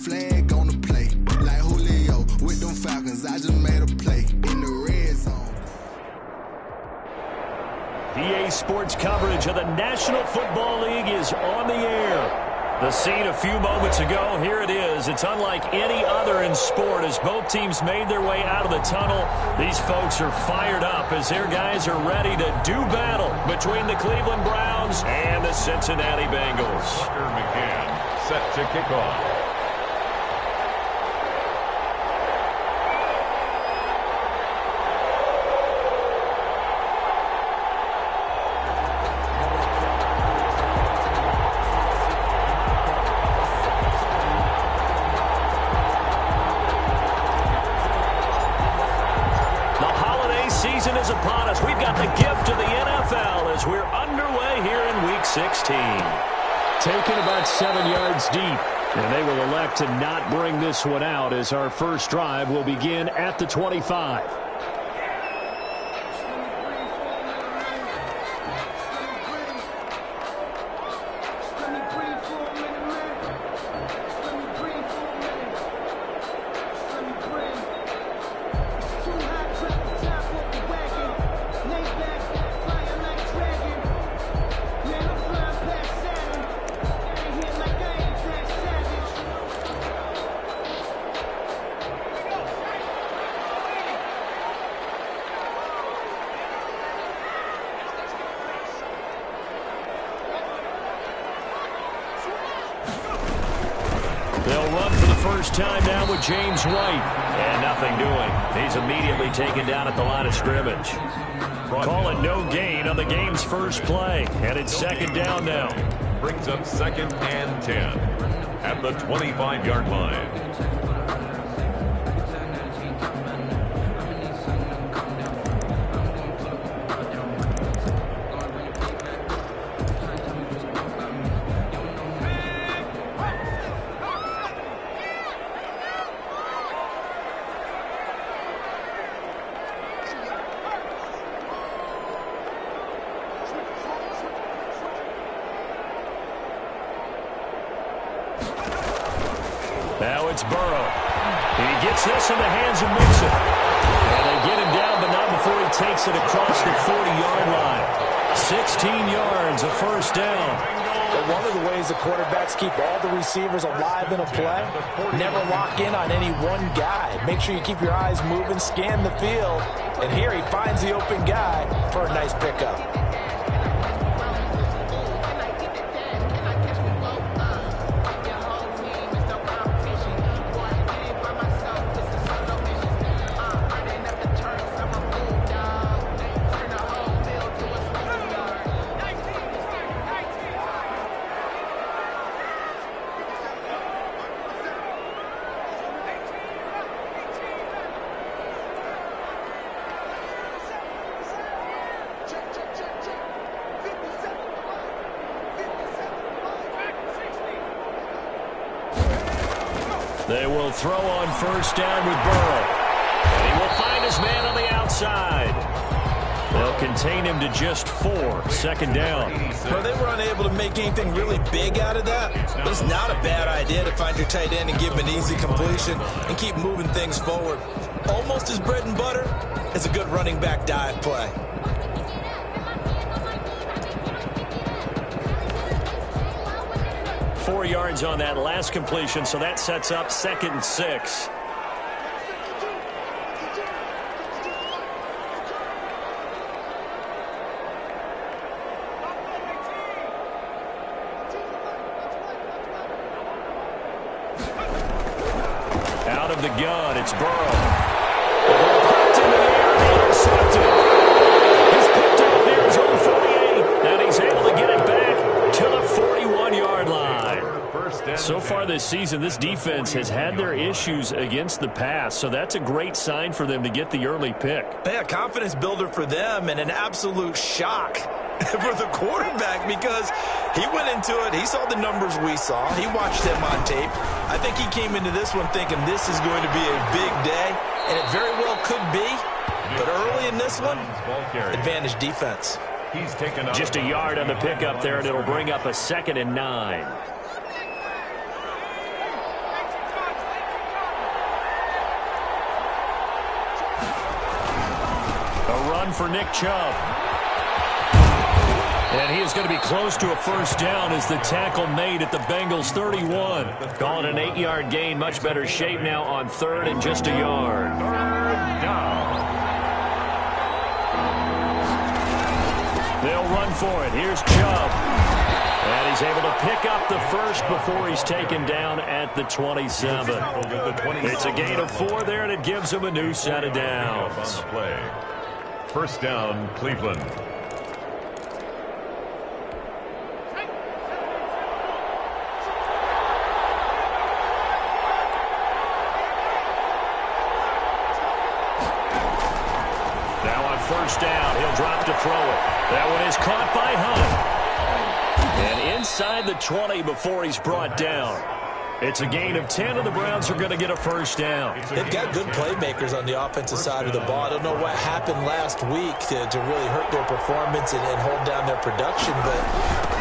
Flag on the play, like Julio with them Falcons. I just made a play in the red zone. EA Sports coverage of the National Football League is on the air. The scene a few moments ago, here it is. It's unlike any other in sport as both teams made their way out of the tunnel. These folks are fired up as their guys are ready to do battle between the Cleveland Browns and the Cincinnati Bengals. Tucker McCann set to kick off. Upon us. We've got the gift of the NFL as we're underway here in Week 16. Taken about 7 yards deep, and they will elect to not bring this one out as our first drive will begin at the 25. They'll run for the first time now with James White. And nothing doing. He's immediately taken down at the line of scrimmage. Call it no gain on the game's first play. And it's second down now. Brings up 2nd and 10 at the 25-yard line. Now it's Burrow. He gets this in the hands of Mixon. And they get him down, but not before he takes it across the 40-yard line. 16 yards, a first down. But one of the ways the quarterbacks keep all the receivers alive in a play, never lock in on any one guy. Make sure you keep your eyes moving, scan the field. And here he finds the open guy for a nice pickup. They will throw on first down with Burrow. And he will find his man on the outside. They'll contain him to just 4. Second down. Well, they were unable to make anything really big out of that. But it's not a bad idea to find your tight end and give him an easy completion and keep moving things forward. Almost his bread and butter is a good running back dive play. Four yards on that last completion, so that sets up 2nd and 6. Out of the gun, it's Burrow. Popped in the air and intercepted. He's picked up near his own 48, and he's able to get it back to the 41-yard line. So far this season, this defense has had their issues against the pass, so that's a great sign for them to get the early pick. Yeah, confidence builder for them and an absolute shock for the quarterback because he went into it. He saw the numbers we saw. He watched them on tape. I think he came into this one thinking this is going to be a big day, and it very well could be. But early in this one, advantage defense. He's taken up just a yard on the pickup there, and it'll bring up a 2nd and 9. one for Nick Chubb. And he is going to be close to a first down as the tackle made at the Bengals 31. Calling an 8-yard gain. Much better shape now on third and just a yard. Third down. They'll run for it. Here's Chubb. And he's able to pick up the first before he's taken down at the 27. It's a gain of 4 there, and it gives him a new set of downs. On the play. First down, Cleveland. First down. He'll drop to throw it. That one is caught by Hunt. And inside the 20 before he's brought down. It's a gain of 10, and the Browns are going to get a first down. They've got good playmakers on the offensive side of the ball. I don't know what happened last week to really hurt their performance and hold down their production, but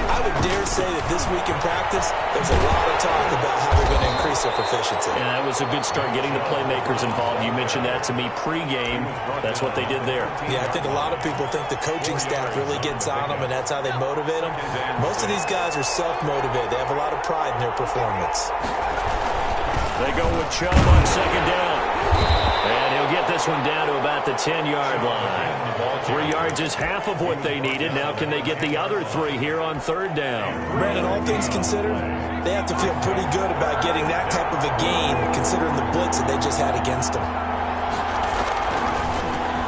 I would dare say that this week in practice, there's a lot of talk about how they're going to increase their proficiency. And that was a good start, getting the playmakers involved. You mentioned that to me pregame. That's what they did there. Yeah, I think a lot of people think the coaching staff really gets on them, and that's how they motivate them. Most of these guys are self-motivated. They have a lot of pride in their performance. They go with Chubb on second down. And he'll get this one down to about the 10-yard line. 3 yards is half of what they needed. Now can they get the other 3 here on third down? Brandon, all things considered, they have to feel pretty good about getting that type of a gain, considering the blitz that they just had against them.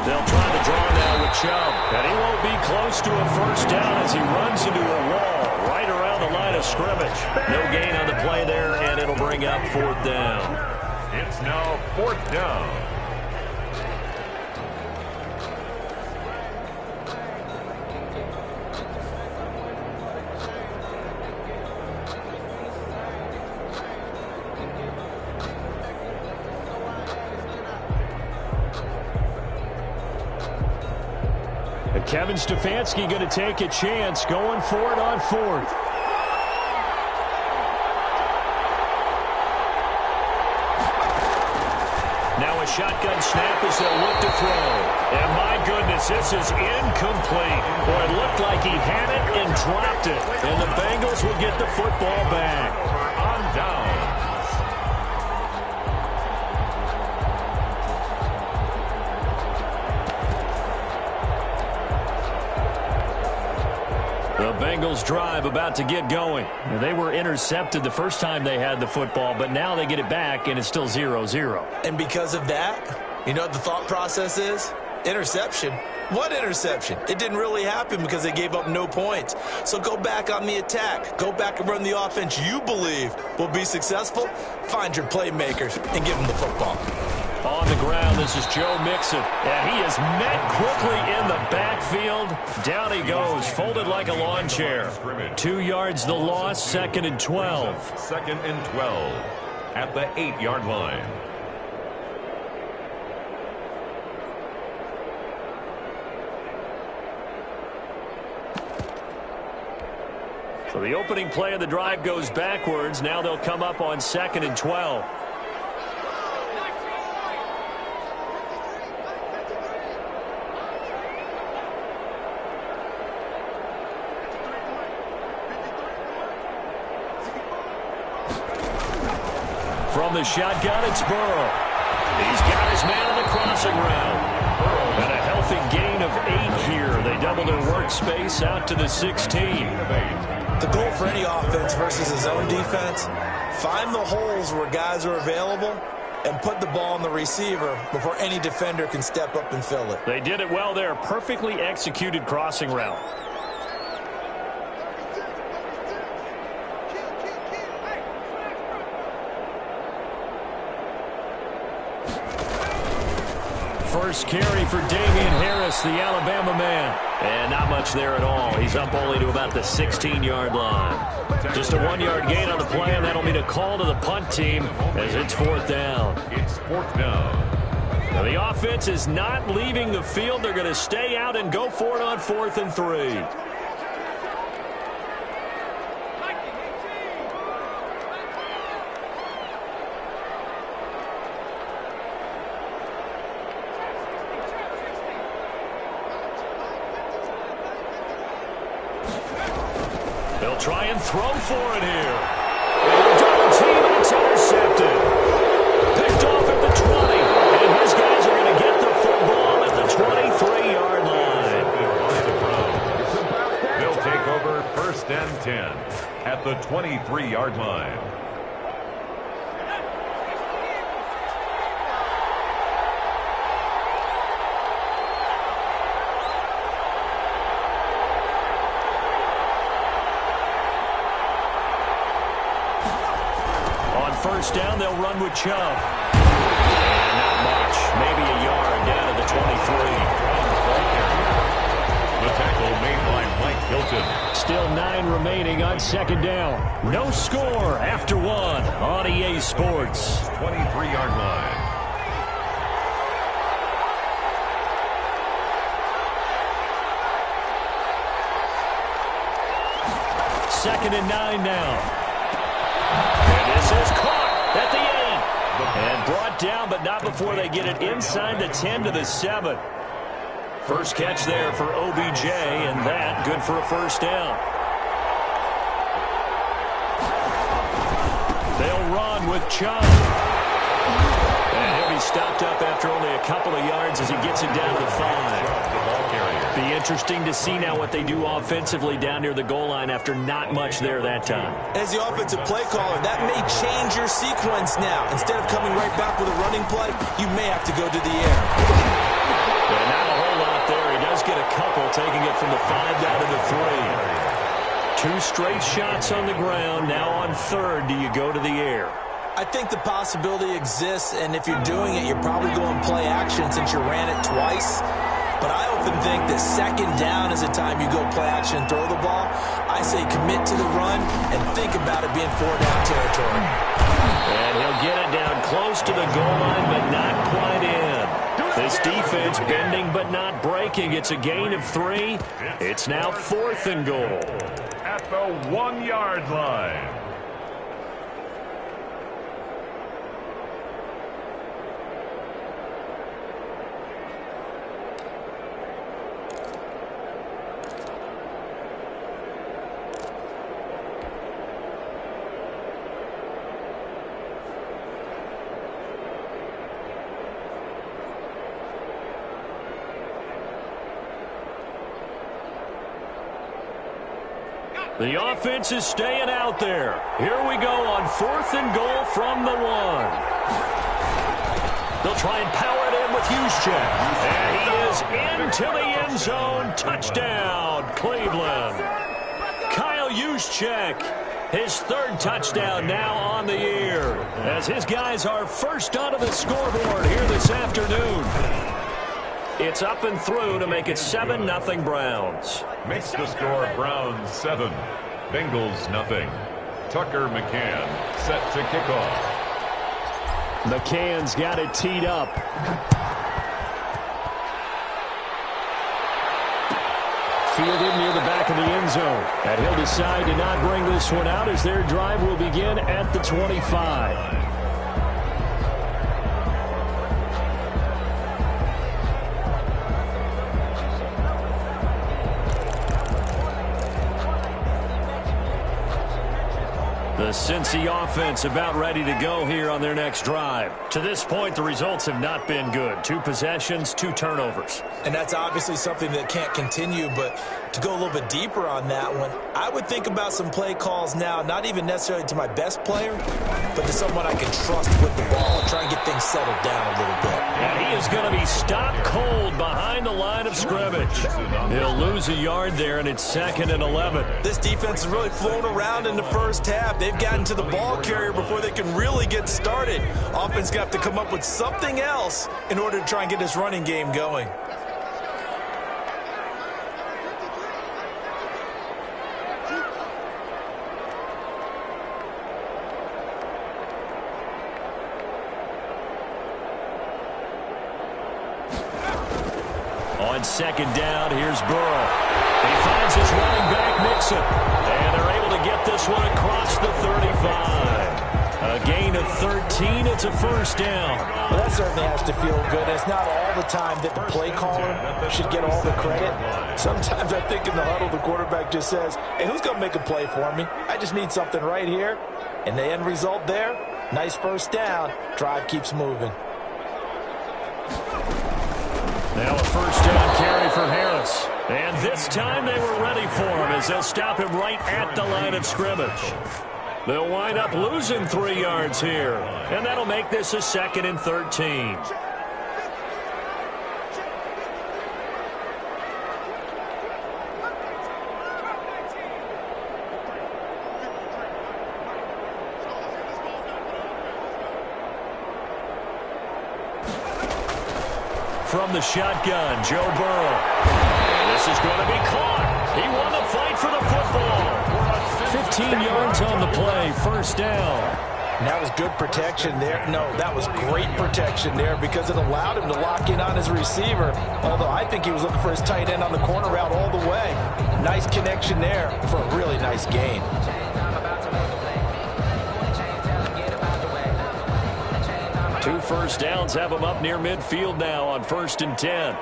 They'll try to draw now with Chubb. And he won't be close to a first down as he runs into a wall right around the line of scrimmage. No gain on the play there, and it'll bring up fourth down. It's now fourth down. And Kevin Stefanski going to take a chance going for it on fourth. Now a shotgun snap as they'll look to throw. And my goodness, this is incomplete. Boy, it looked like he had it and dropped it. And the Bengals will get the football back. On down. The Bengals drive about to get going. They were intercepted the first time they had the football, but now they get it back, and it's still 0-0. And because of that, you know what the thought process is? Interception. What interception? It didn't really happen because they gave up no points. So go back on the attack. Go back and run the offense you believe will be successful. Find your playmakers and give them the football. On the ground, this is Joe Mixon. And he is met quickly in the backfield. Down he goes, folded like a lawn chair. 2 yards the loss, 2nd and 12. 2nd and 12 at the 8-yard line. So the opening play of the drive goes backwards. Now they'll come up on 2nd and 12. From the shotgun, it's Burrow. He's got his man on the crossing route. And a healthy gain of 8 here. They double their workspace out to the 16. The goal for any offense versus his own defense, find the holes where guys are available and put the ball on the receiver before any defender can step up and fill it. They did it well there. Perfectly executed crossing route. First carry for Damian Harris, the Alabama man. And not much there at all. He's up only to about the 16-yard line. Just a 1-yard gain on the play, and that'll mean a call to the punt team as it's fourth down. It's fourth down. Now the offense is not leaving the field. They're going to stay out and go for it on 4th and 3. try and throw for it here. Double team, and it's intercepted. Picked off at the 20, and his guys are going to get the football at the 23-yard line. They'll take over 1st and 10 at the 23-yard line. First down, they'll run with Chubb. And not much. Maybe a yard down to the 23. The tackle made by Mike Hilton. Still 9 remaining on 2nd down. No score after 1 on EA Sports. 23-yard line. Second and 9 now. And this is caught at the 8. And brought down, but not before they get it inside the 10 to the 7. First catch there for OBJ, and that good for a first down. They'll run with Chubb. And he'll be stopped up after only a couple of yards as he gets it down to the 5. Be interesting to see now what they do offensively down near the goal line after not much there that time. As the offensive play caller, that may change your sequence now. Instead of coming right back with a running play, you may have to go to the air. Yeah, not a whole lot there. He does get a couple, taking it from the 5 down to the 3. 2 straight shots on the ground. Now on 3rd, do you go to the air? I think the possibility exists, and if you're doing it, you're probably going play action since you ran it twice. But I often think that 2nd down is the time you go play action and throw the ball. I say commit to the run and think about it being 4-down territory. And he'll get it down close to the goal line, but not quite in. This defense bending but not breaking. It's a gain of 3. It's now 4th and goal. At the 1-yard line. The offense is staying out there. Here we go on 4th and goal from the 1. They'll try and power it in with Juszczyk. And he is into the end zone. Touchdown, Cleveland. Kyle Juszczyk, his 3rd touchdown now on the year, as his guys are first onto the scoreboard here this afternoon. It's up and through to make it 7-0 Browns. Makes the score Browns 7, Bengals 0. Tucker McCann set to kick off. McCann's got it teed up. Fielded near the back of the end zone. And he'll decide to not bring this one out as their drive will begin at the 25. The Cincy offense about ready to go here on their next drive. To this point, the results have not been good. 2 possessions, 2 turnovers. And that's obviously something that can't continue, but to go a little bit deeper on that one, I would think about some play calls now, not even necessarily to my best player, but to someone I can trust with the ball and try and get things settled down a little bit. And he is going to be stopped cold behind the line of scrimmage. He'll lose a yard there, and it's 2nd and 11. This defense is really flown around in the first half. They've gotten to the ball carrier before they can really get started. Offense got to come up with something else in order to try and get this running game going. On 2nd down, here's Burrow. He finds his running back, Mixon. And they're able to get this one across the 35. A gain of 13. It's a first down. Well, that certainly has to feel good. It's not all the time that the play caller should get all the credit. Sometimes I think in the huddle, the quarterback just says, hey, who's going to make a play for me? I just need something right here. And the end result there, nice first down. Drive keeps moving. Now a first down carry for Harris. And this time they were ready for him as they'll stop him right at the line of scrimmage. They'll wind up losing 3 yards here. And that'll make this a 2nd and 13. From the shotgun, Joe Burrow. This is going to be caught. He won the fight for the football. 15 yards on the play, first down. And that was good protection there. No, that was great protection there because it allowed him to lock in on his receiver. Although I think he was looking for his tight end on the corner route all the way. Nice connection there for a really nice gain. 2 first downs have him up near midfield now on 1st and 10.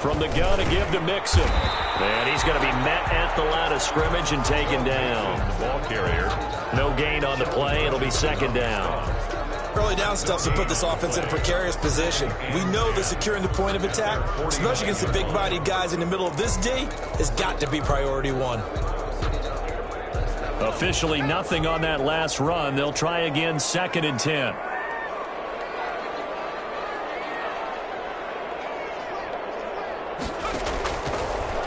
From the gun, a give to Mixon. And he's going to be met at the line of scrimmage and taken down. The ball carrier. No gain on the play. It'll be 2nd down. Early down stuff to put this offense in a precarious position. We know that securing the point of attack, especially against the big-bodied guys in the middle of this D, has got to be priority 1. Officially nothing on that last run. They'll try again 2nd and 10.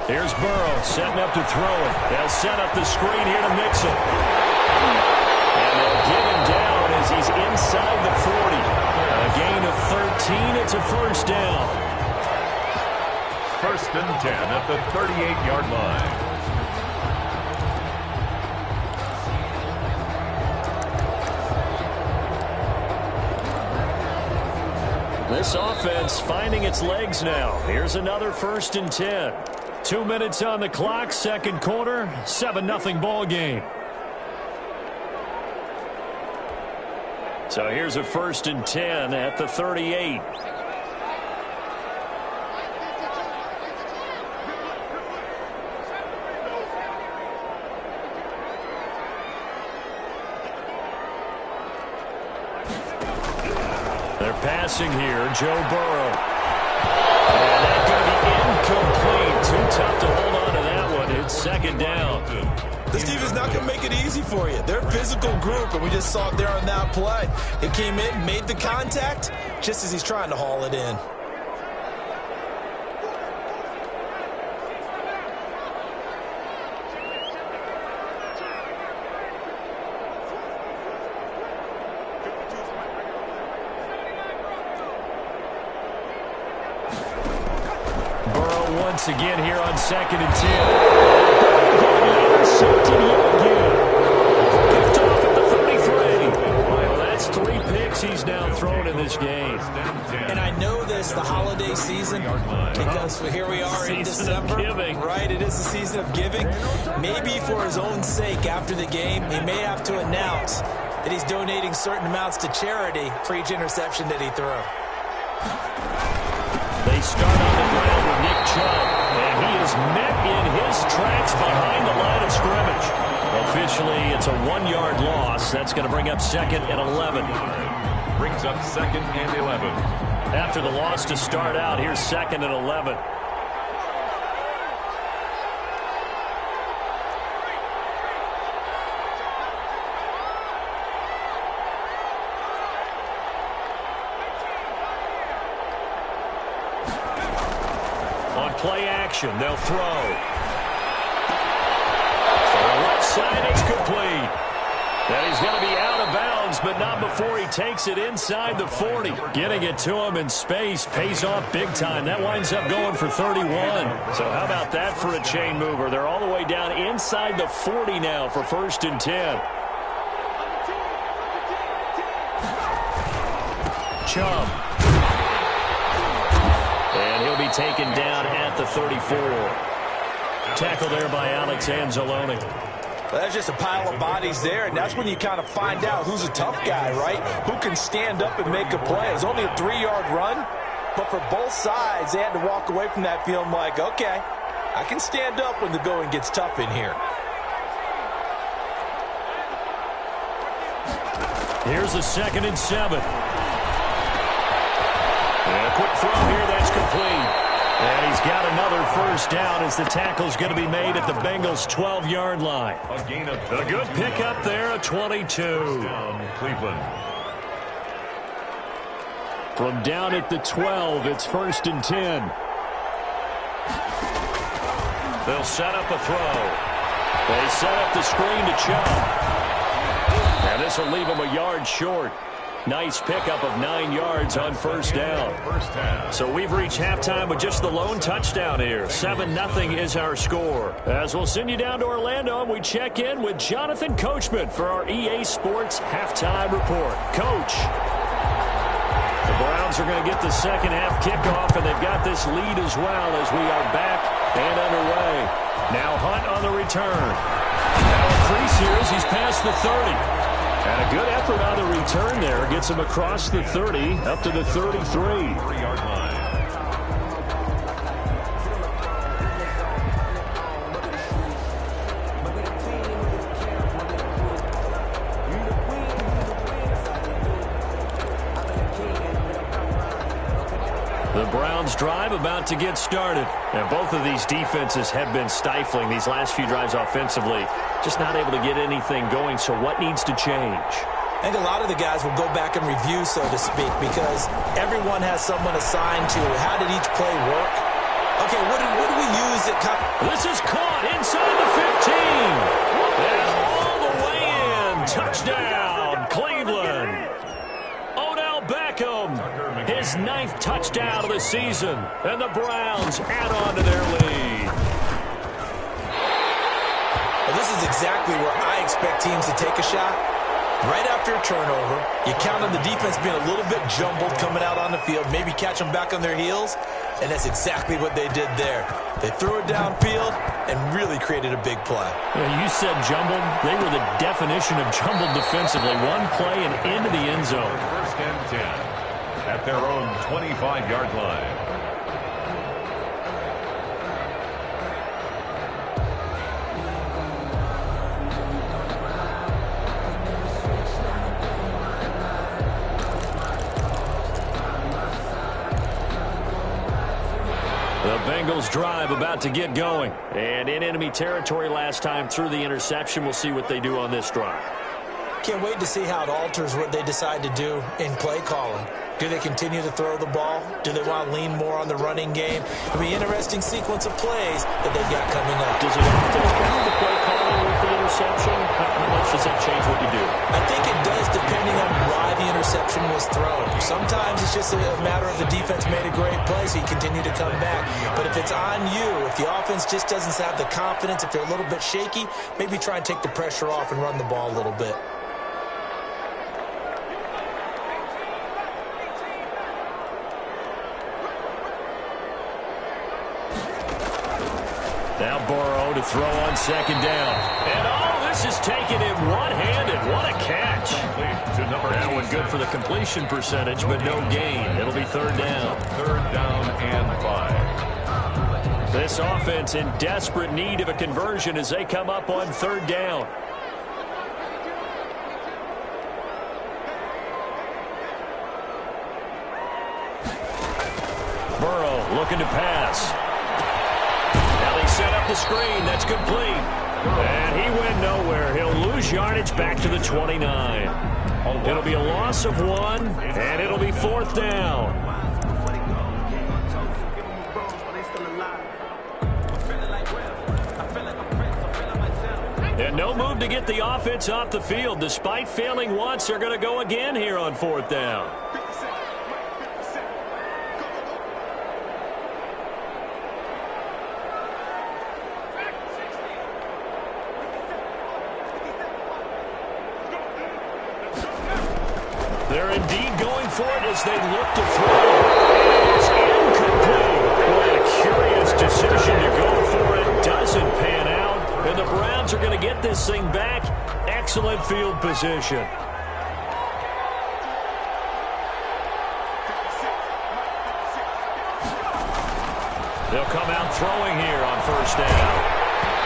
Here's Burrow setting up to throw it. They'll set up the screen here to Mixon. And they'll give him down as he's inside the 40. A gain of 13. It's a first down. 1st and 10 at the 38-yard line. This offense finding its legs now. Here's another 1st and 10. 2 minutes on the clock, 2nd quarter, 7-0 ball game. So here's a 1st and 10 at the 38. They're passing here, Joe Burrow. And that's going to be incomplete. Too tough to hold on to that one. It's 2nd down. This team is not going to make it easy for you. They're a physical group, and we just saw it there on that play. It came in, made the contact, just as he's trying to haul it in. Once again here on 2nd and 10. Picked off at the 33. Well, that's 3 picks he's now thrown in this game. And I know this, the holiday season, because here we are in December. Right, it is the season of giving. Maybe for his own sake after the game, he may have to announce that he's donating certain amounts to charity for each interception that he threw. They start on the ground with Nick Chubb, and he is met in his tracks behind the line of scrimmage. Officially, it's a 1-yard loss. That's going to bring up 2nd and 11. Brings up 2nd and 11. After the loss to start out, here's 2nd and 11. Play action, they'll throw. To the left side, it's complete. And he's going to be out of bounds, but not before he takes it inside the 40. Getting it to him in space pays off big time. That winds up going for 31. So how about that for a chain mover? They're all the way down inside the 40 now for 1st and 10. Chubb. And he'll be taken down at the 34. Tackle there by Alex Anzalone. Well, that's just a pile of bodies there, and that's when you kind of find out who's a tough guy, right? Who can stand up and make a play. It was only a 3-yard run, but for both sides, they had to walk away from that feeling like, okay, I can stand up when the going gets tough in here. Here's a 2nd and 7. And a quick throw here, that's complete. And he's got another first down as the tackle's going to be made at the Bengals' 12-yard line. A gain of a good pickup there, a 22. Down Cleveland. From down at the 12, it's 1st and 10. They'll set up a throw. They set up the screen to Chubb. And this will leave him a yard short. Nice pickup of 9 yards on first down. So we've reached halftime with just the lone touchdown here. 7-0 is our score. As we'll send you down to Orlando, and we check in with Jonathan Coachman for our EA Sports Halftime Report. Coach, the Browns are going to get the second half kickoff, and they've got this lead as well as we are back and underway. Now Hunt on the return. Now a crease here as he's past the 30. And a good effort on the return there. Gets him across the 30, up to the 33. 3-yard line. The Browns drive about to get started. And both of these defenses have been stifling these last few drives offensively. Just not able to get anything going, so what needs to change? I think a lot of the guys will go back and review, so to speak, because everyone has someone assigned to how did each play work. Okay, what do we use at... This is caught inside the 15. And all the way in. Touchdown, Cleveland. Odell Beckham, his 9th touchdown of the season. And the Browns add on to their lead. Well, this is exactly where I expect teams to take a shot. Right after a turnover, you count on the defense being a little bit jumbled coming out on the field, maybe catch them back on their heels, and that's exactly what they did there. They threw it downfield and really created a big play. Yeah, you said jumbled. They were the definition of jumbled defensively. One play and into the end zone. 1st and 10 at their own 25-yard line. The Bengals drive about to get going. And in enemy territory last time through the interception. We'll see what they do on this drive. Can't wait to see how it alters what they decide to do in play calling. Do they continue to throw the ball? Do they want to lean more on the running game? It'll be an interesting sequence of plays that they've got coming up. Does it often affect the play calling with the interception? How much does that change what you do? I think it does, depending on why the interception was thrown. Sometimes it's just a matter of the defense made a great play, so you continue to come back. But if it's on you, if the offense just doesn't have the confidence, if they're a little bit shaky, maybe try and take the pressure off and run the ball a little bit. Now Burrow to throw on 2nd down. And all this is taken in one-handed. What a catch. That one good for the completion percentage, but no gain. It'll be 3rd down. 3rd down and 5. This offense in desperate need of a conversion as they come up on 3rd down. Burrow looking to pass. Set up the screen. That's complete. And he went nowhere. He'll lose yardage back to the 29. It'll be a loss of 1, and it'll be 4th down. And no move to get the offense off the field. Despite failing once, they're going to go again here on 4th down. They're indeed going for it as they look to throw. It's incomplete. What a curious decision to go for it. Doesn't pan out. And the Browns are going to get this thing back. Excellent field position. They'll come out throwing here on first down.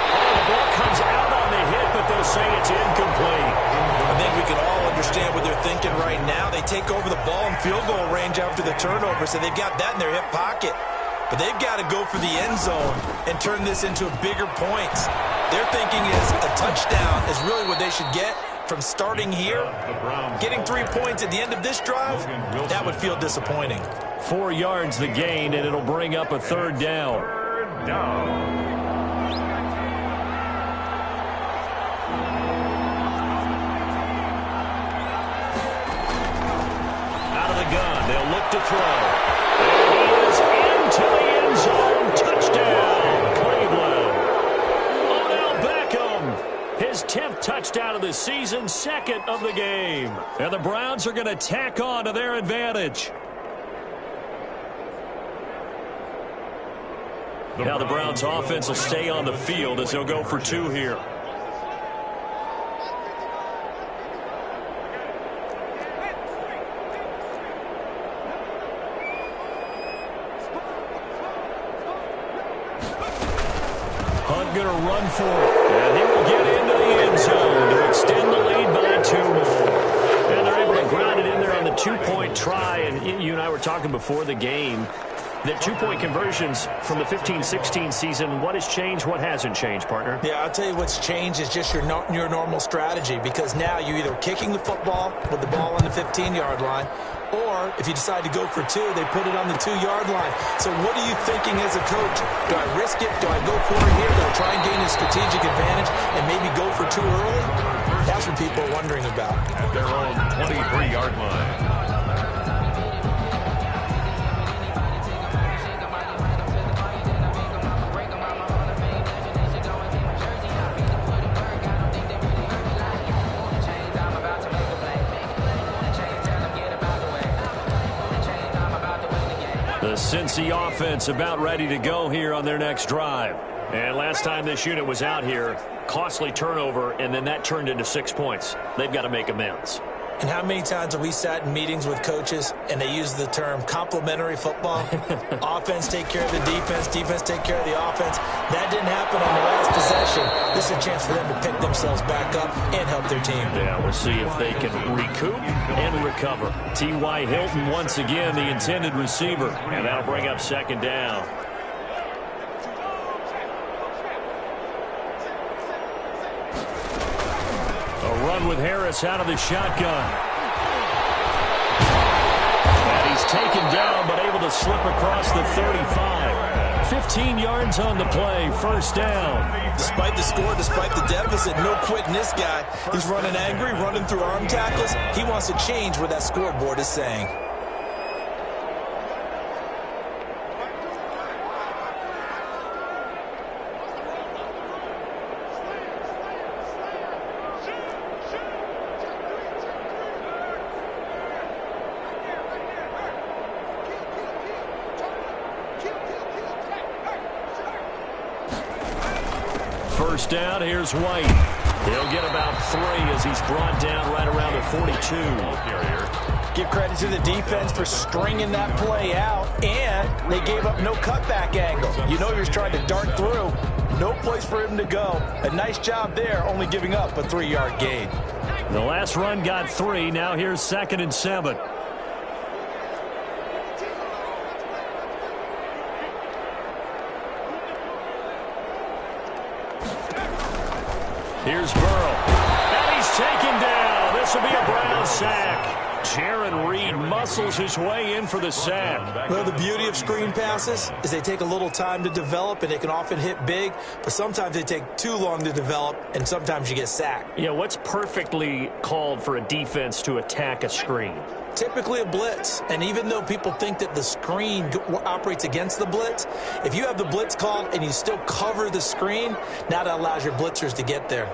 Oh, the ball comes out on the hit, but they'll say it's incomplete. I think we can all understand what they're thinking right now. They take over the ball in field goal range after the turnover, so they've got that in their hip pocket. But they've got to go for the end zone and turn this into bigger points. Their thinking is a touchdown is really what they should get from starting here. Getting 3 points at the end of this drive, that would feel disappointing. 4 yards the gain, and it'll bring up a third down. Third down. Gun. They'll look to throw. And he is into the end zone. Touchdown, Cleveland. Odell Beckham, his 10th touchdown of the season, 2nd of the game. And the Browns are going to tack on to their advantage. Now the Browns offense will stay on the field as they'll go for 2 here. Going to run for it, and he will get into the end zone to extend the lead by 2 more. And they're able to ground it in there on the 2-point try. And you and I were talking before the game that 2-point conversions from the 15-16 season, what has changed, what hasn't changed, partner? Yeah, I'll tell you what's changed is just your normal strategy, because now you're either kicking the football with the ball on the 15-yard line, or if you decide to go for 2, they put it on the 2-yard line. So what are you thinking as a coach? Do I risk it? Do I go for it here? Do I try and gain a strategic advantage and maybe go for 2 early? That's what people are wondering about. At their own 23-yard line. The Cincy offense about ready to go here on their next drive. And last time this unit was out here, costly turnover, and then that turned into 6 points. They've got to make amends. And how many times have we sat in meetings with coaches and they use the term complementary football? Offense take care of the defense, defense take care of the offense. That didn't happen on the last possession. This is a chance for them to pick themselves back up and help their team. Yeah, we'll see if they can recoup and recover. T.Y. Hilton once again the intended receiver, and that'll bring up 2nd down. A run with Harris out of the shotgun. And he's taken down but able to slip across the 35. 15 yards on the play, 1st down. Despite the score, despite the deficit, no quitting this guy. He's running angry, running through arm tackles. He wants to change what that scoreboard is saying. First down, here's White. He'll get about 3 as he's brought down right around the 42. Give credit to the defense for stringing that play out, and they gave up no cutback angle. You know you're trying to dart through. No place for him to go. A nice job there, only giving up a 3-yard gain. The last run got 3. Now here's 2nd and 7. Here's Burrow. And he's taken down. This will be a Brown sack. Jaron Reed muscles his way in for the sack. Well, the beauty of screen passes is they take a little time to develop, and they can often hit big, but sometimes they take too long to develop, and sometimes you get sacked. Yeah, what's perfectly called for a defense to attack a screen? Typically a blitz, and even though people think that the screen operates against the blitz, if you have the blitz called and you still cover the screen, now that allows your blitzers to get there.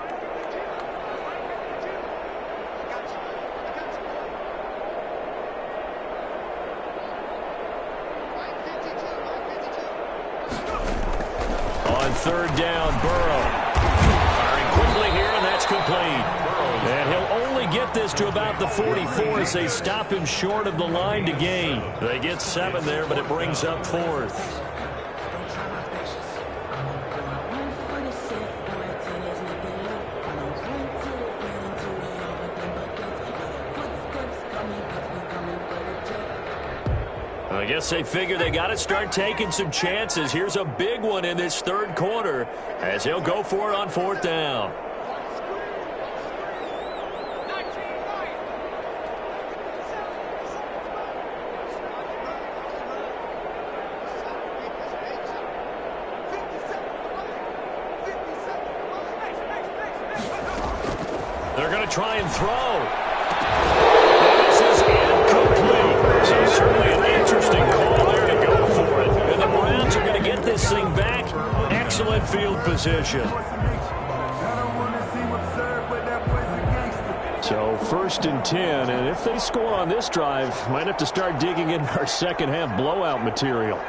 On third down, Burrow. Firing quickly here, and that's complete. And he'll only get this to about the 44 as they stop him short of the line to gain. They get 7 there, but it brings up 4th. I guess they figure they got to start taking some chances. Here's a big one in this third quarter as he'll go for it on 4th down. They're going to try and throw. This is incomplete. So certainly an interesting call there to go for it. And the Browns are going to get this thing back. Excellent field position. So 1st and 10, and if they score on this drive, might have to start digging in our second half blowout material.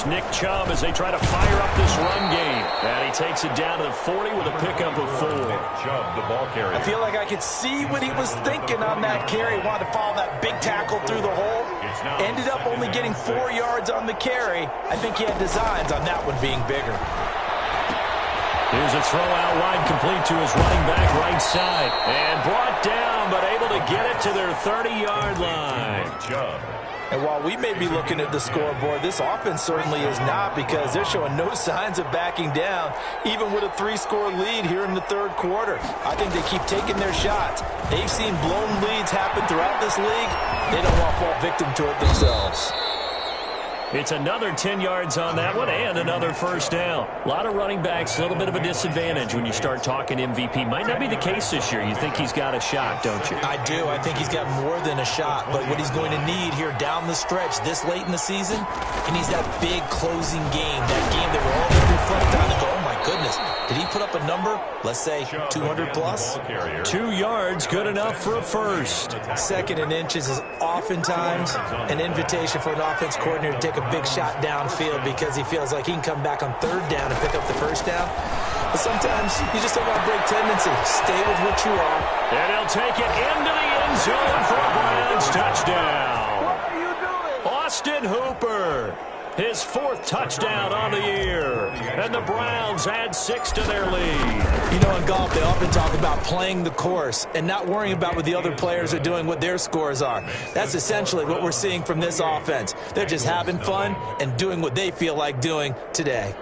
Nick Chubb as they try to fire up this run game. And he takes it down to the 40 with a pickup of 4. Chubb, the ball carrier. I feel like I could see what he was thinking on that carry. He wanted to follow that big tackle through the hole. Ended up only getting 4 yards on the carry. I think he had designs on that one being bigger. Here's a throw out wide, complete to his running back right side. And brought down, but able to get it to their 30-yard line. Chubb. And while we may be looking at the scoreboard, this offense certainly is not, because they're showing no signs of backing down, even with a 3-score lead here in the third quarter. I think they keep taking their shots. They've seen blown leads happen throughout this league. They don't want to fall victim to it themselves. It's another 10 yards on that one and another 1st down. A lot of running backs, a little bit of a disadvantage when you start talking MVP. Might not be the case this year. You think he's got a shot, don't you? I do. I think he's got more than a shot. But what he's going to need here down the stretch this late in the season, he needs that big closing game, that game that we're all going to reflect on and go, oh, my goodness, did he put up a number, let's say 200 plus? 2 yards, good enough for a 1st. 2nd and inches is oftentimes an invitation for an offense coordinator to take a big shot downfield because he feels like he can come back on 3rd down and pick up the 1st down. But sometimes you just don't want to break tendency. Stay with what you are. And he'll take it into the end zone for a Browns touchdown. What are you doing? Austin Hooper. His 4th touchdown on the year. And the Browns add 6 to their lead. You know, in golf, they often talk about playing the course and not worrying about what the other players are doing, what their scores are. That's essentially what we're seeing from this offense. They're just having fun and doing what they feel like doing today.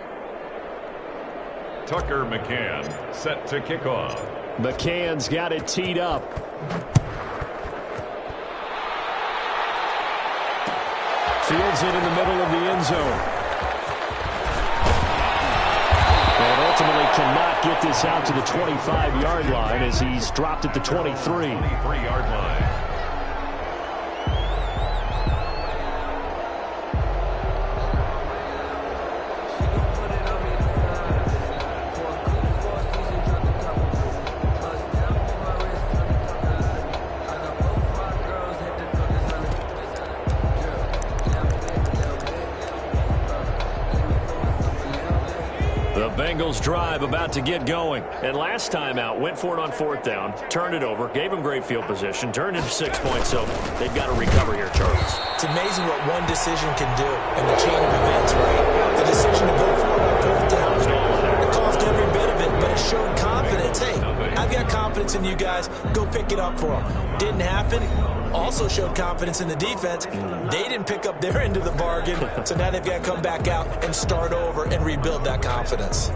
Tucker McCann set to kick off. McCann's got it teed up. Fields it in the middle of the end zone. And ultimately cannot get this out to the 25-yard line as he's dropped at the 23. 23-yard line. Bengals drive about to get going. And last time out, went for it on 4th down, turned it over, gave them great field position, turned into 6 points, so they've got to recover here, Charles. It's amazing what one decision can do in the chain of events, right? The decision to go for it on 4th down. It cost every bit of it, but it showed confidence. Hey, I've got confidence in you guys. Go pick it up for them. Didn't happen. Also showed confidence in the defense. They didn't pick up their end of the bargain, so now they've got to come back out and start over and rebuild that confidence.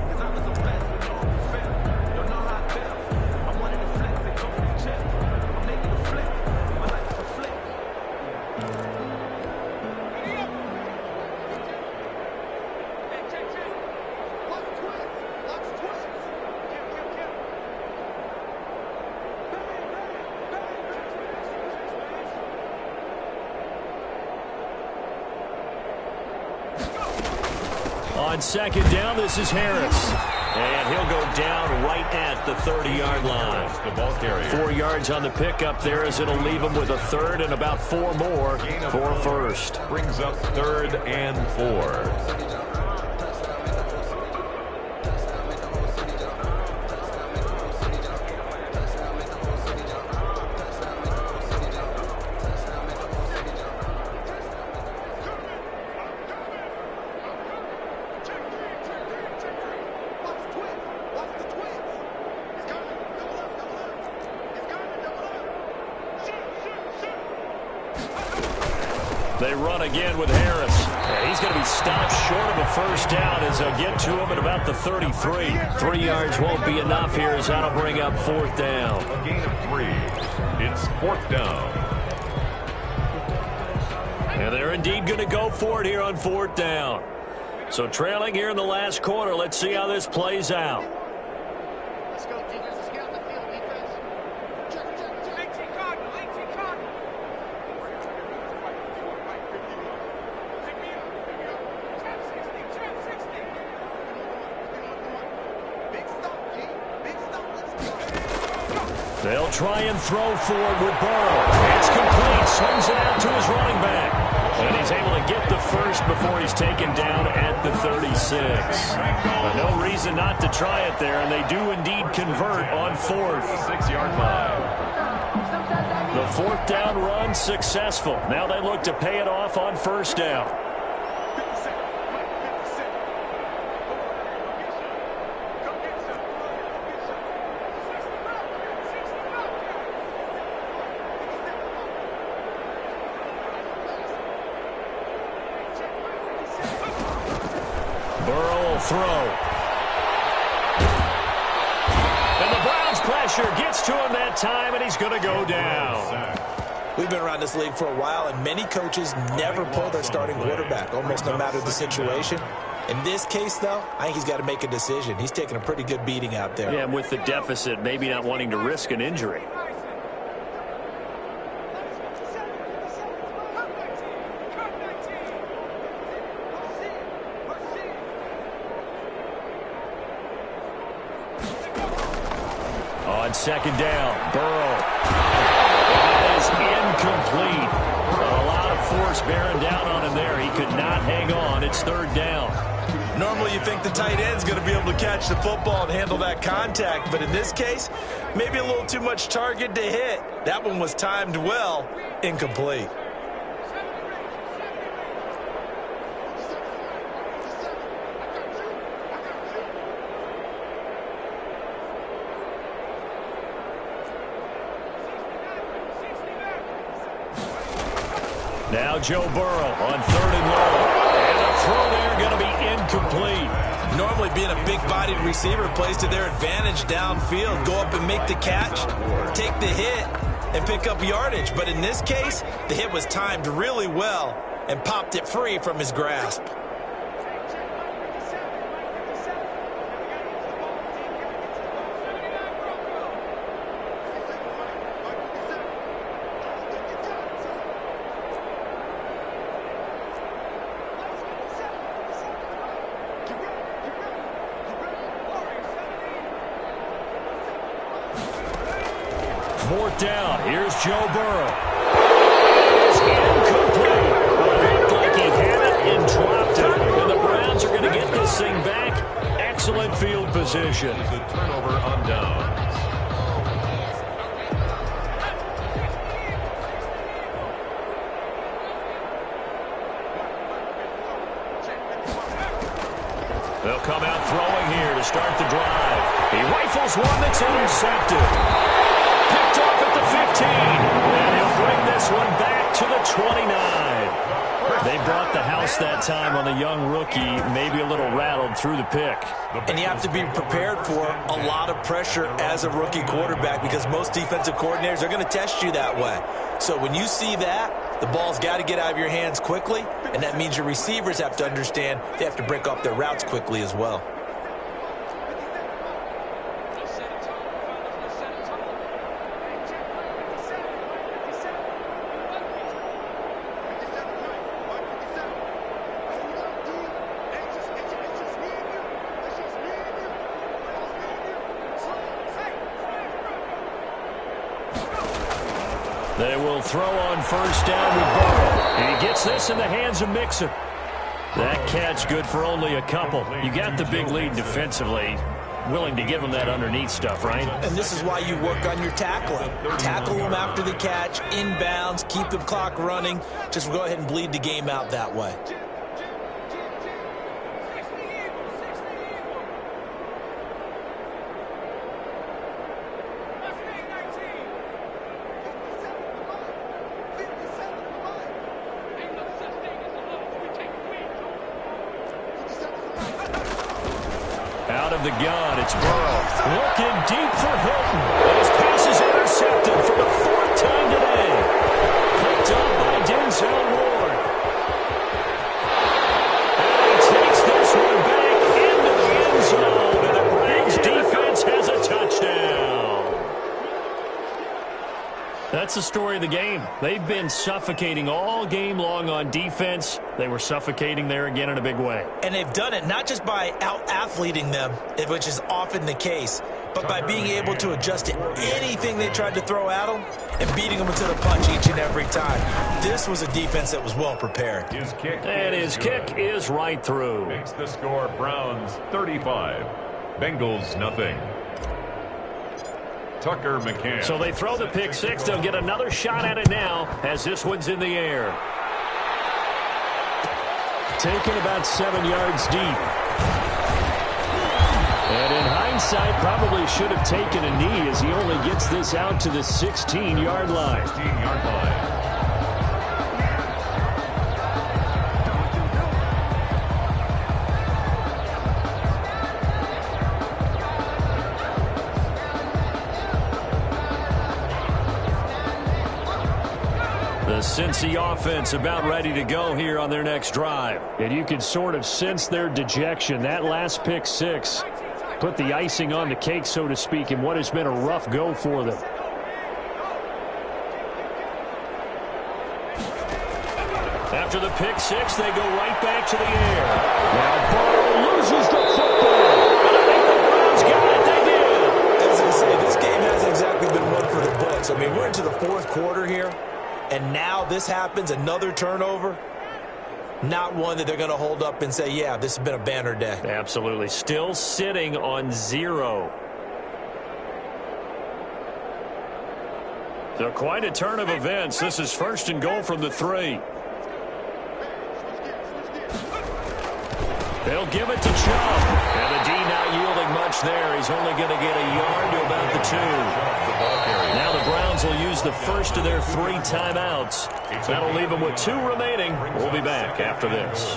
On 2nd down, this is Harris. And he'll go down right at the 30-yard line. The ball carrier. 4 yards on the pickup there as it'll leave him with a third and about 4 more for a first. Brings up 3rd and 4. They run again with Harris. He's going to be stopped short of a first down as they'll get to him at about the 33. 3 yards won't be enough here as that'll bring up 4th down. A gain of 3. It's 4th down. And they're indeed going to go for it here on 4th down. So trailing here in the last quarter. Let's see how this plays out. Let's go, Tigers. Let's get on the field, defense. Check. 18 Cardinal, 18 Cardinal. They'll try and throw forward with Burrow. It's complete. Swings it out to his running back. And he's able to get the first before he's taken down at the 36. No reason not to try it there, and they do indeed convert on 4th. 6-yard line. The 4th down run successful. Now they look to pay it off on 1st down. Burrow will throw. And the Browns' pressure gets to him that time, and he's going to go down. We've been around this league for a while, and many coaches never pull their starting quarterback, almost no matter the situation. In this case, though, I think he's got to make a decision. He's taking a pretty good beating out there. Yeah, and with the deficit, maybe not wanting to risk an injury. On 2nd down, Burrow. That is incomplete. A lot of force bearing down on him there. He could not hang on. It's 3rd down. Normally you think the tight end's going to be able to catch the football and handle that contact, but in this case, maybe a little too much target to hit. That one was timed well, incomplete. Now Joe Burrow on 3rd and long. And the throw there going to be incomplete. Normally being a big-bodied receiver plays to their advantage downfield. Go up and make the catch, take the hit, and pick up yardage. But in this case, the hit was timed really well and popped it free from his grasp. Fourth down. Here's Joe Burrow. It's incomplete. It looked like he had it and dropped it. And the Browns are going to get this thing back. Excellent field position. The turnover on downs. They'll come out throwing here to start the drive. He rifles one that's intercepted. Picked off at the 15. And he'll bring this one back to the 29. They brought the house that time on a young rookie, maybe a little rattled through the pick. And you have to be prepared for a lot of pressure as a rookie quarterback because most defensive coordinators are going to test you that way. So when you see that, the ball's got to get out of your hands quickly, and that means your receivers have to understand they have to break off their routes quickly as well. They will throw on first down with Burrow. He gets this in the hands of Mixon. That catch good for only a couple. You got the big lead defensively. Willing to give them that underneath stuff, right? And this is why you work on your tackling. Tackle them after the catch, inbounds, keep the clock running. Just go ahead and bleed the game out that way. Out of the gun, it's Burrow. Looking deep for Hilton. His pass is intercepted for the fourth time today. Picked up by Denzel Ward. And he takes this one back into the end zone. And the Browns defense has a touchdown. That's the story of the game. They've been suffocating all game long on defense. They were suffocating there again in a big way. And they've done it not just by out-athleting them, which is often the case, but by being able to adjust to anything they tried to throw at them and beating them to the punch each and every time. This was a defense that was well prepared. His kick And his kick is right through. makes the score Browns 35, Bengals nothing. Tucker McCann. So they throw the pick six. They'll get another shot at it now as this one's in the air. Taken about 7 yards deep. And in hindsight, probably should have taken a knee as he only gets this out to the 16-yard line. 16-yard line. The Cincy offense about ready to go here on their next drive. And you can sort of sense their dejection. That last pick six put the icing on the cake, so to speak, in what has been a rough go for them. After the pick six, they go right back to the air. Now Burrow loses the football. And I think the Browns got it. They did. As I say, this game hasn't exactly been one for the books. I mean, we're into the fourth quarter here. And now this happens, another turnover. Not one that they're going to hold up and say, yeah, this has been a banner day. Absolutely. Still sitting on 0. So quite a turn of events. This is first and goal from the 3. They'll give it to Chubb. And the D not yielding much there. He's only going to get a yard to about the 2. Now the Browns will use the first of their 3 timeouts. That'll leave them with 2 remaining. We'll be back after this.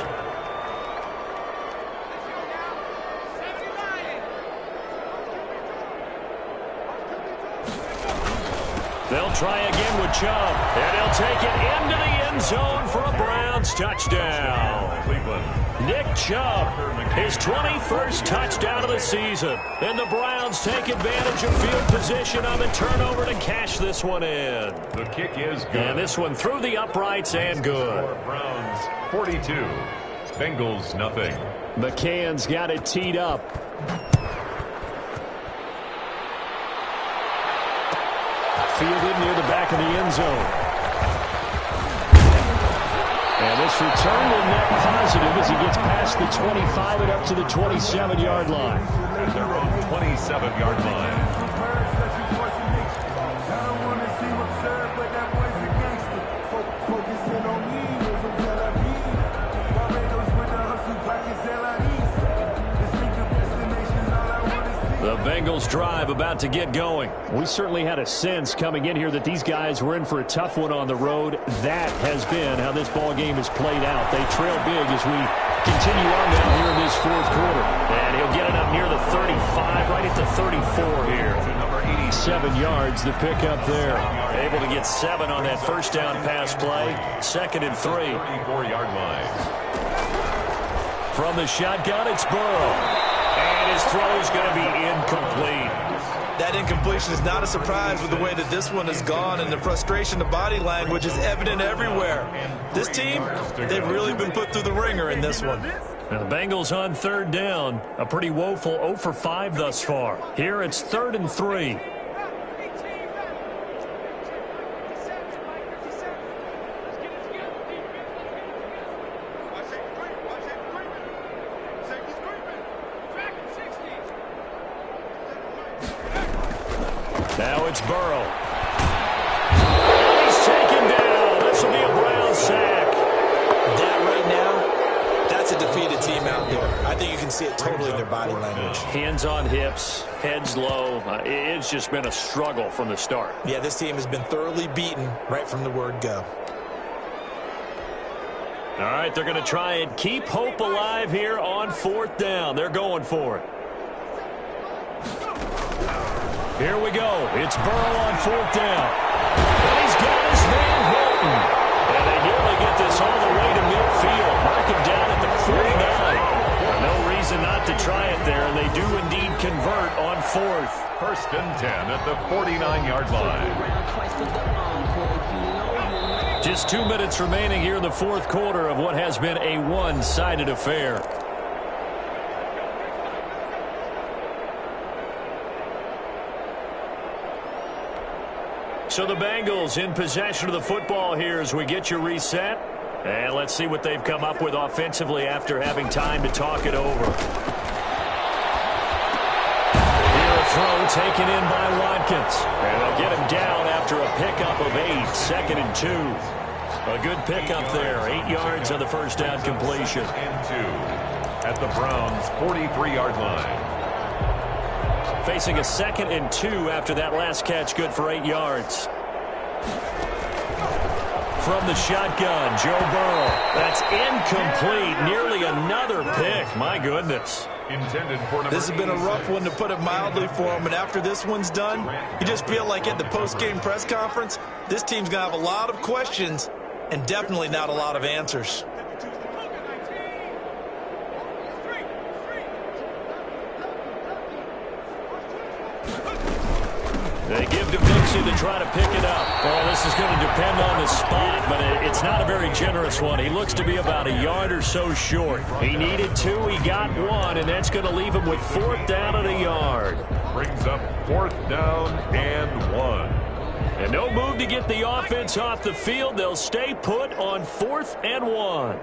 They'll try again with Chubb. And he'll take it into the end zone for a Browns touchdown. Nick Chubb, his 21st touchdown of the season. And the Browns take advantage of field position on the turnover to cash this one in. The kick is good. And this one through the uprights and good. Browns 42, Bengals nothing. McCann's got it teed up. Fielded near the back of the end zone. And this return will net positive as he gets past the 25 and up to the 27-yard line. At their own 27-yard line. The Bengals drive about to get going. We certainly had a sense coming in here that these guys were in for a tough one on the road. That has been how this ball game has played out. They trail big as we continue on now here in this fourth quarter. And he'll get it up near the 35, right at the 34 here. 7 yards, the pickup there. Able to get 7 on that first down pass play. 2nd and 3. 34-yard line. From the shotgun, it's Burrow. And his throw is going to be incomplete. That incompletion is not a surprise with the way that this one has gone, and the frustration, the body language is evident everywhere. This team, they've really been put through the ringer in this one. Now the Bengals on 3rd down. A pretty woeful 0 for 5 thus far. Here it's 3rd and 3. Now it's Burrow. He's taken down. This will be a Brown sack. That right now, that's a defeated team out there. I think you can see it totally in their body language. Hands on hips, heads low. It's just been a struggle from the start. Yeah, this team has been thoroughly beaten right from the word go. All right, they're going to try and keep hope alive here on 4th down. They're going for it. Here we go. It's Burrow on 4th down. And he's got his man Hilton. And they nearly get this all the way to midfield. Mark him down at the 49. No reason not to try it there, and they do indeed convert on 4th. 1st and 10 at the 49-yard line. Just 2 minutes remaining here in the 4th quarter of what has been a one-sided affair. So the Bengals in possession of the football here as we get you reset. And let's see what they've come up with offensively after having time to talk it over. Here a throw taken in by Watkins. And they'll get him down after a pickup of 8, 2nd and 2. A good pickup there, 8 yards on the first down completion. And 2 at the Browns' 43-yard line. Facing a 2nd and 2 after that last catch, good for 8 yards. From the shotgun, Joe Burrow. That's incomplete. Nearly another pick. My goodness. Intended for number This has been a rough one, to put it mildly, for him. And after this one's done, you just feel like at the post-game press conference, this team's going to have a lot of questions and definitely not a lot of answers. They give to Mixon to try to pick it up. Well, this is going to depend on the spot, but it's not a very generous one. He looks to be about a yard or so short. He needed 2, he got 1, and that's going to leave him with 4th down and a yard. Brings up 4th down and 1. And no move to get the offense off the field. They'll stay put on 4th and 1.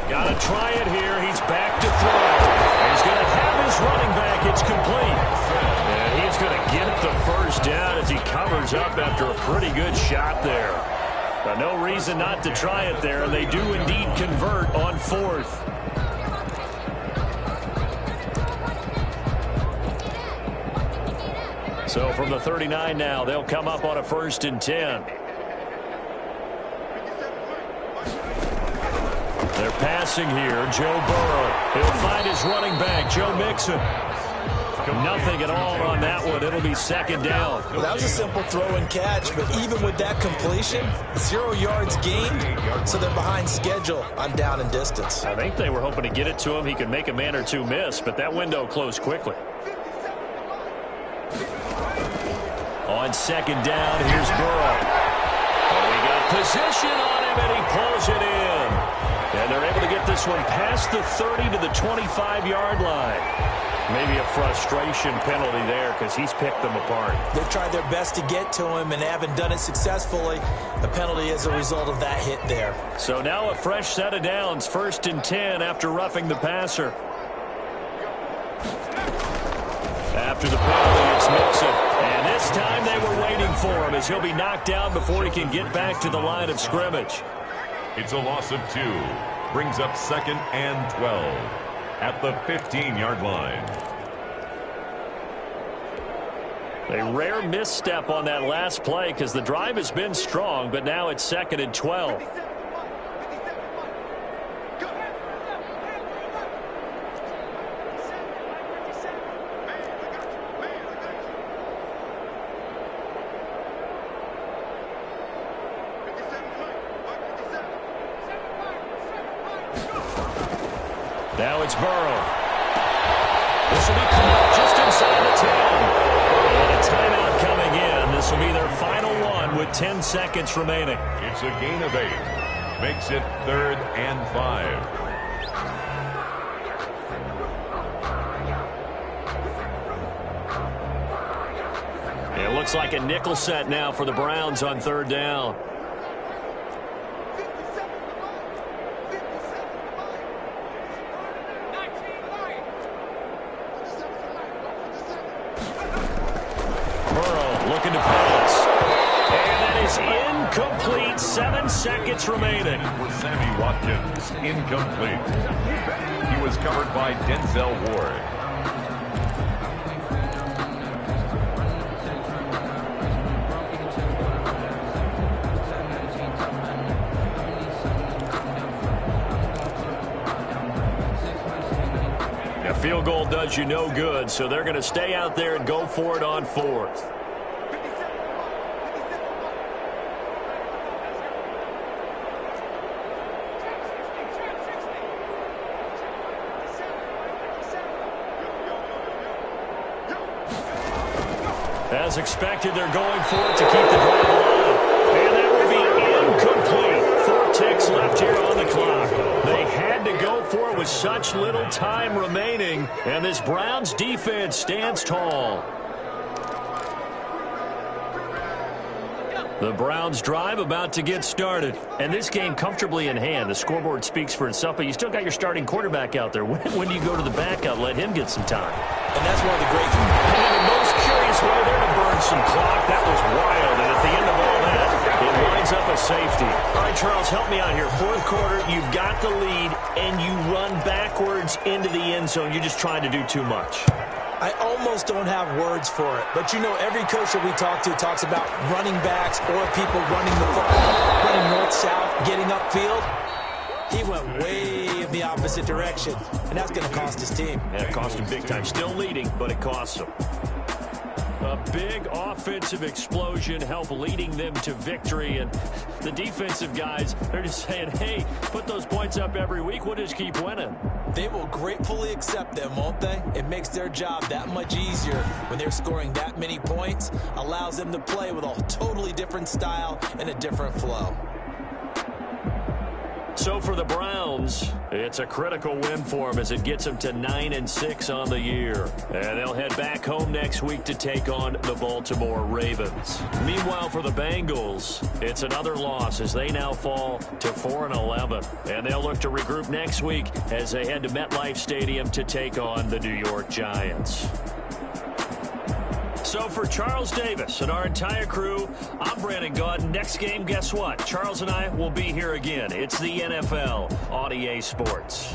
Got to try it here. He's back to throw. He's going to have his running back. It's complete. And he's going to get the first down as he covers up after a pretty good shot there. No reason not to try it there, and they do indeed convert on 4th. So from the 39 now, they'll come up on a 1st and 10. They're passing here. Joe Burrow. He'll find his running back, Joe Mixon. Nothing at all on that one. It'll be 2nd down. Well, that was a simple throw and catch, but even with that completion, 0 yards gained, so they're behind schedule on down and distance. I think they were hoping to get it to him. He could make a man or two miss, but that window closed quickly. On 2nd down, here's Burrow. Oh, he got position on him, and he pulls it in. And they're able to get this one past the 30 to the 25-yard line. Maybe a frustration penalty there because he's picked them apart. They've tried their best to get to him and haven't done it successfully. The penalty is a result of that hit there. So now a fresh set of downs, 1st and 10 after roughing the passer. After the penalty, it's Mixon. And this time they were waiting for him as he'll be knocked down before he can get back to the line of scrimmage. It's a loss of 2. Brings up 2nd and 12 at the 15-yard line. A rare misstep on that last play because the drive has been strong, but now it's 2nd and 12. Now it's Burrow. This will be just inside the 10. And a timeout coming in. This will be their final one with 10 seconds remaining. It's a gain of 8. Makes it 3rd and 5. It looks Looks like a nickel set now for the Browns on third down. Burrow looking to pass. And that is incomplete. 7 seconds remaining. For Sammy Watkins, incomplete. He was covered by Denzel Ward. A field goal does you no good, so they're going to stay out there and go for it on fourth. As expected, they're going for it to keep the drive alive. And that will be incomplete. 4 ticks left here on the clock. They had to go for it with such little time remaining, and this Browns defense stands tall. The Browns drive about to get started, and this game comfortably in hand. The scoreboard speaks for itself, but you still got your starting quarterback out there. When do you go to the backup? Let him get some time. And that's one of the great things. And the most curious way there to burn some clock. That was wild, and at the end of all that, it winds up a safety. All right, Charles, help me out here. Fourth quarter, you've got the lead, and you run backwards into the end zone. You're just trying to do too much. I almost don't have words for it. But, you know, every coach that we talk to talks about running backs or people running the football, running north-south, getting upfield. He went way in the opposite direction, and that's going to cost his team. And it cost him big time. Still leading, but it costs him. A big offensive explosion helped leading them to victory, and the defensive guys, they're just saying, hey, put those points up every week, we'll just keep winning. They will gratefully accept them, won't they? It makes their job that much easier when they're scoring that many points, allows them to play with a totally different style and a different flow. So for the Browns, it's a critical win for them as it gets them to 9-6 on the year. And they'll head back home next week to take on the Baltimore Ravens. Meanwhile, for the Bengals, it's another loss as they now fall to 4-11. And they'll look to regroup next week as they head to MetLife Stadium to take on the New York Giants. So for Charles Davis and our entire crew, I'm Brandon Gaudin. Next game, guess what? Charles and I will be here again. It's the NFL on EA Sports.